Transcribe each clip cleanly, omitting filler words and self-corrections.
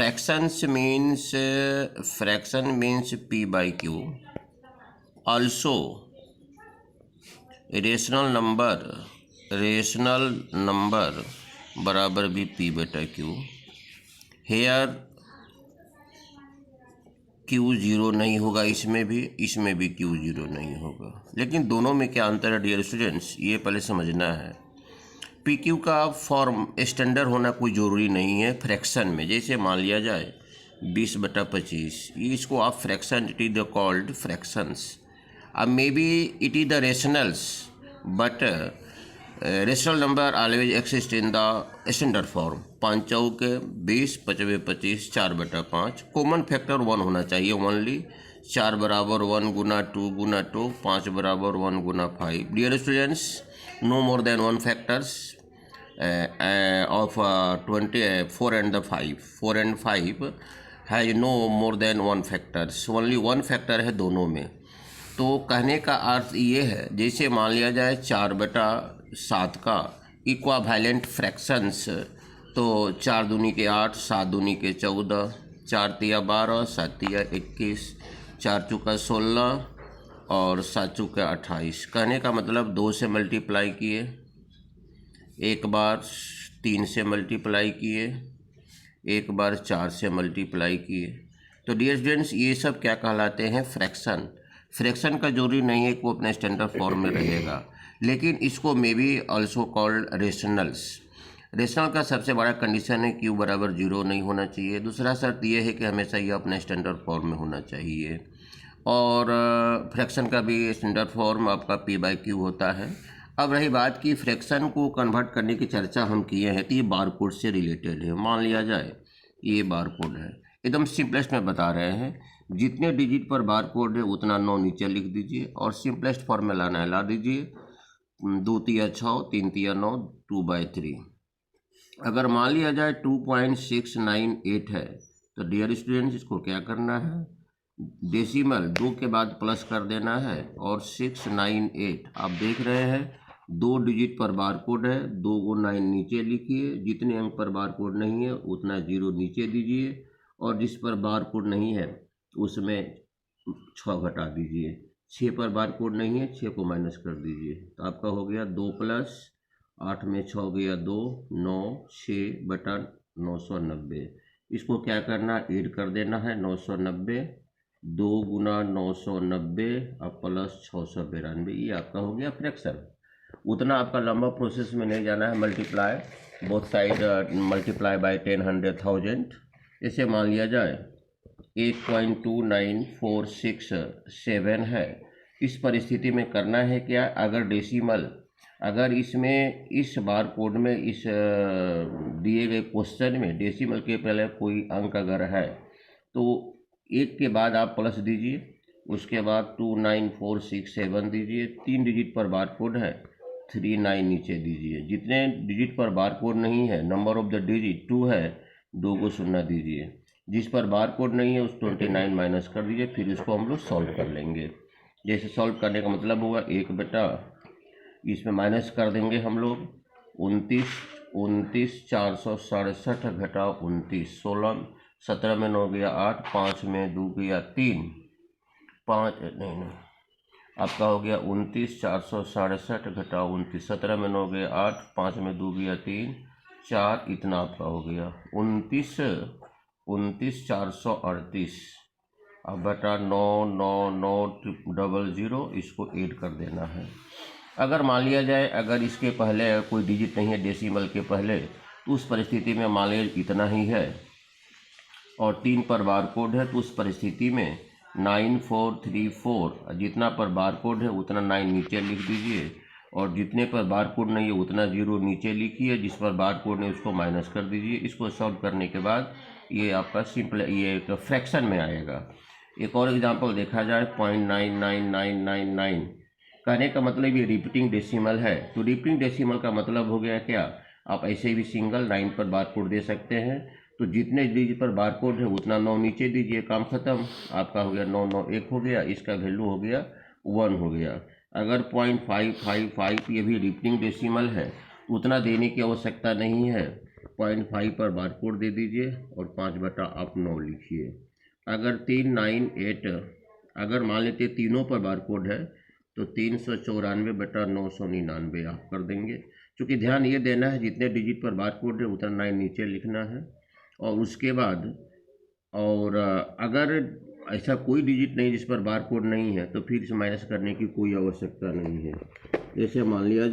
fraction means p by q. Also rational number बराबर भी p बटा q. हेयर q जीरो नहीं होगा, इसमें भी q जीरो नहीं होगा. लेकिन दोनों में क्या अंतर है डियर स्टूडेंट्स, ये पहले समझना है. पी क्यू का फॉर्म स्टैंडर्ड होना कोई ज़रूरी नहीं है फ्रैक्शन में. जैसे मान लिया जाए 20/25, इसको आप fraction, it is the called fractions. अब may be it is the rationals, but rational number always exist in the standard form. 5 चौक 20, 25/25, 4/5. कॉमन फैक्टर 1 होना चाहिए ओनली. 4 बराबर 1 गुना 2 गुना 2, 5 बराबर 1 गुना 5. Dear students, no more than one factors of 4 and 5. 4 and 5 has no more than one factors. only one factor है दोनों में. तो कहने का अर्थ ये है, जैसे मान लिया जाए 4/7 का इक्वावेलेंट फ्रैक्शंस, तो 4 दूनी के 8, 7 दूनी के 14, 4 तिया 12, 7 तिया 21, 4 चौका 16 और 7 चौका 28. कहने का मतलब 2 से मल्टीप्लाई किए, एक बार 3 से मल्टीप्लाई किए, एक बार 4 से मल्टीप्लाई किए. तो डियर स्टूडेंट्स, ये सब क्या कहलाते हैं? फ्रैक्शन. फ्रैक्शन का जरूरी नहीं है कि वो अपने स्टैंडर्ड फॉर्म में रहेगा, लेकिन इसको may be also called rationals. Rational का सबसे बड़ा कंडीशन है क्यू बराबर 0 नहीं होना चाहिए. दूसरा शर्त ये है कि हमेशा ये अपने स्टैंडर्ड फॉर्म में होना चाहिए. और फ्रैक्शन का भी स्टैंडर्ड फॉर्म आपका p बाई क्यू होता है. अब रही बात कि फ्रैक्शन को कन्वर्ट करने की चर्चा हम किए हैं, तो ये बारकोड से रिलेटेड है. मान लिया जाए ये बारकोड है, एकदम सिंपलेस्ट में बता रहे हैं. जितने डिजिट पर बारकोड है उतना 9 नीचे लिख दीजिए और सिंपलेस्ट फॉर्म में लाना है, ला दीजिए. 2 तिया 6, 3 तिया 9, 2/3. अगर मान लिया जाए 2.698 है, तो डियर स्टूडेंट्स इसको क्या करना है? डेसिमल 2 के बाद प्लस कर देना है और 698. आप देख रहे हैं 2 डिजिट पर बारकोड है, 2 को 9 नीचे लिखिए. जितने अंक पर बारकोड नहीं है उतना 0 नीचे दीजिए, और जिस पर बारकोड नहीं है उसमें 6 घटा दीजिए. 6 पर बारकोड नहीं है, 6 को माइनस कर दीजिए. तो आपका हो गया 2 + 8 में 6 गया 2, 9, 6/990. इसको क्या करना? ऐड कर देना है. 990 2 गुना 990 और प्लस 692. ये आपका हो गया फ्रैक्शन. उतना आपका लंबा प्रोसेस में नहीं जाना है. Multiply both side, multiply by 10, 100, 1000. इसे मान लिया जाए 8.29467 है. इस परिस्थिति में करना है क्या? अगर डेसिमल, अगर इसमें इस बार कोड में इस दिए गए क्वेश्चन में डेसिमल के पहले कोई अंक अगर है तो 1 के बाद आप प्लस दीजिए, उसके बाद 29467 दीजिए. 3 डिजिट पर बार कोड है, 39 नीचे दीजिए. जितने डिजिट पर बार कोड नहीं है, नंबर ऑफ द डिजिट 2 है, 2 को 0 दीजिए. जिस पर बार कोड नहीं है उस 29 माइनस कर दीजिए. फिर इसको हम लोग सॉल्व कर लेंगे. जैसे सॉल्व करने का मतलब होगा 1 बेटा, इसमें माइनस कर देंगे हम लोग 29 467 घटा 29, 16, 17 में 9 गया 8, 5 में 2 गया 3, 5 नहीं आपका हो गया 29 467 घटा 29, 17 में 9 गया 8, 5 में 2 गया 3, 4, इतना आपका हो गया 29 438. अब बटा 99900, इसको ऐड कर देना है. अगर मान लिया जाए अगर इसके पहले कोई डिजिट नहीं है डेसिमल के पहले, तो उस परिस्थिति में मान लीजिए इतना ही है और 3 पर बारकोड है, तो उस परिस्थिति में 9434, जितना पर बारकोड है उतना 9 नीचे लिख दीजिए, और जितने पर बारकोड नहीं है उतना 0 नीचे लिखिए. जिस पर बारकोड नहीं उसको माइनस कर दीजिए. इसको सॉल्व करने के बाद ये आपका सिंपल ये एक फ्रैक्शन में आएगा. एक और एग्जांपल देखा जाए 0.99999. कहने का मतलब ये रिपीटिंग डेसिमल है. तो रिपीटिंग डेसिमल का मतलब हो गया क्या? आप ऐसे भी सिंगल 9 पर बारकोड दे सकते हैं. तो जितने डिजिट पर बारकोड है उतना 9 नीचे दीजिए, काम खत्म. आपका हो गया 991 हो गया, इसका वैल्यू हो गया 1 हो गया. अगर 0.555 ये भी रिपीटिंग डेसिमल है तो उतना देने की आवश्यकता नहीं है. 0.5 पर बारकोड दे दीजिए और 5/9 लिखिए। अगर 398 अगर मान लेते तीनों पर बारकोड है तो 394/999 आप कर देंगे। क्योंकि ध्यान ये देना है जितने डिजिट पर बारकोड है उतना 9 नीचे लिखना है। और उसके बाद अगर ऐसा कोई डिजिट नहीं जिस पर बारकोड नहीं है तो फिर इसे माइनस करने की कोई आवश्यकता नहीं है। जैसे मान लिया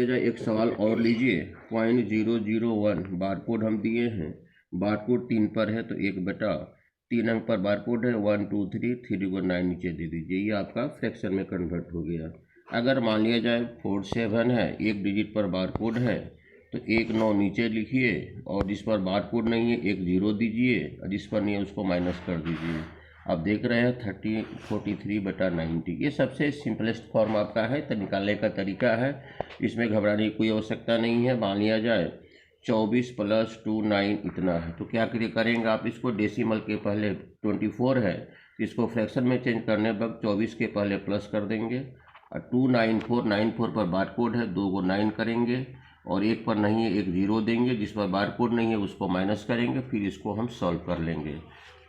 जाए एक सवाल और लीजिए। 0.001 बारकोड हम दिए हैं, बारकोड 3 पर है तो 1/3 अंक पर बारकोड है 1 2 3 3 को 9 नीचे दे दीजिए। ये आपका फ्रैक्शन में कन्वर्ट हो गया। अगर मान लिया जाए 47 है, एक डिजिट पर बारकोड है तो 1 9 नीचे लिखिए और जिस पर बारकोड नहीं है 1 0 दीजिए और जिस पर नहीं है उसको माइनस कर दीजिए। आप देख रहे हैं 43/90। ये सबसे सिंपलेस्ट फॉर्म आपका है तो निकालने का तरीका है, इसमें घबराने की कोई आवश्यकता नहीं है। मान लिया जाए 24 + 2 9 इतना है तो क्या करेंगे आप इसको डेसिमल के पहले 24 है इसको फ्रैक्शन में चेंज करने पर 24 के पहले प्लस कर देंगे और 294 पर बारकोड है 2 को 9 करेंगे और 1 पर नहीं है 1 0 देंगे, जिस पर बारकोड नहीं है उसको माइनस करेंगे, फिर इसको हम सॉल्व कर लेंगे।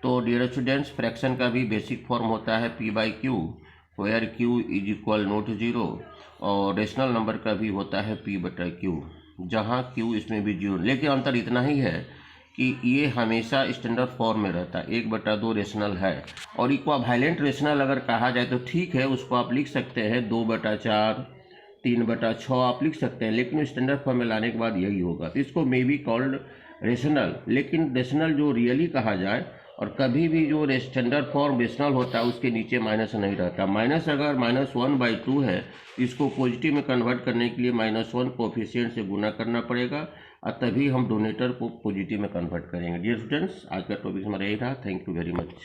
तो डियर स्टूडेंट्स, फ्रैक्शन का भी बेसिक फॉर्म होता है P/Q, वेयर Q = नॉट 0, और रेशनल नंबर का भी होता है P/Q, जहाँ Q इसमें भी 0। लेकिन अंतर इतना ही है कि ये हमेशा स्टैंडर्ड फॉर्म में रहता है, 1/2 रेशनल है। और इक्विवेलेंट रेशनल अगर कहा जाए तो ठीक है, उसको आप लिख सकते हैं 2/4 3/6 आप लिख सकते हैं, लेकिन स्टैंडर्ड फॉर्म में लाने के बाद यही होगा। तो इसको मे बी कॉल्ड रेशनल, लेकिन रेशनल जो रियली कहा जाए और कभी भी जो स्टैंडर्ड फॉर्म रेशनल होता है उसके नीचे माइनस नहीं रहता। माइनस अगर -1/2 है इसको पॉजिटिव में कन्वर्ट करने के लिए -1 कोफिशिएंट से गुना करना पड़ेगा और तभी हम डोनेटर को पॉजिटिव में कन्वर्ट करेंगे। डियर स्टूडेंट्स, आज का टॉपिक हमारा यही रहा। Thank you very much.